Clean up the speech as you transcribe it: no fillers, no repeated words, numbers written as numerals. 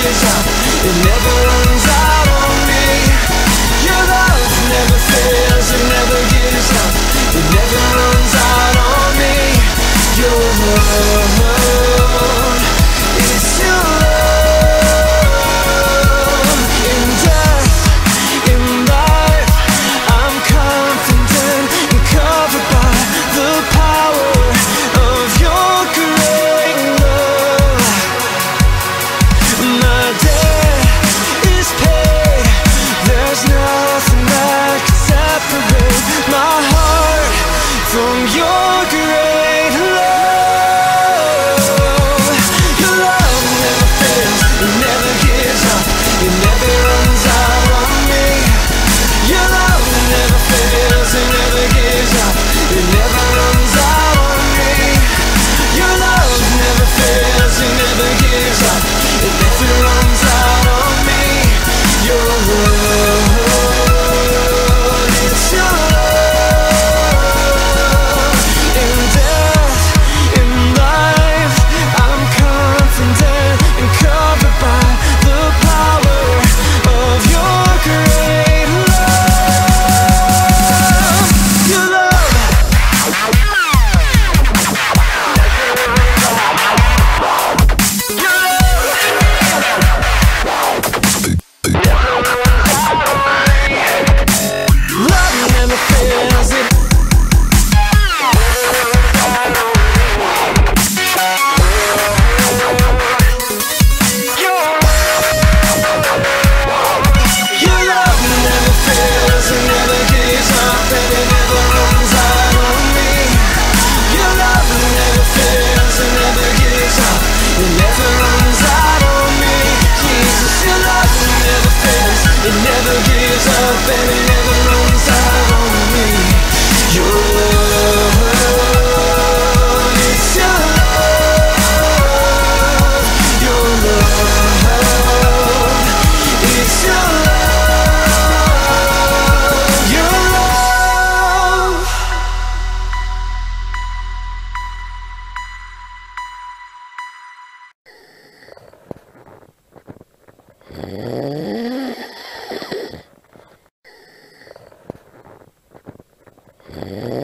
gives up, it never runs out on me. Your love never fails, it never gives up, it never runs out on me. Your love, it's your love. In death, in life, I'm confident and covered by the power of your great love. My debt is paid, there's nothing that can separate my heart from your great love. Your love never fails, it never gives up, it never runs out on me. Your love never fails, it never gives up, it never runs out on me. Your love never fails, it never gives up, it never runs out on me. Your love, it's your love. In death, in life, I'm confident and covered by the power of your great love. Your love. Love never fails, it your love never fails, it never gives up, and it never runs out on me. Your love never fails, it never gives up, it never runs out on me. Jesus, your love never fails, it never gives up, and it never runs out on me. Your love, it's your love. Your love, it's your love. Your love. Yeah.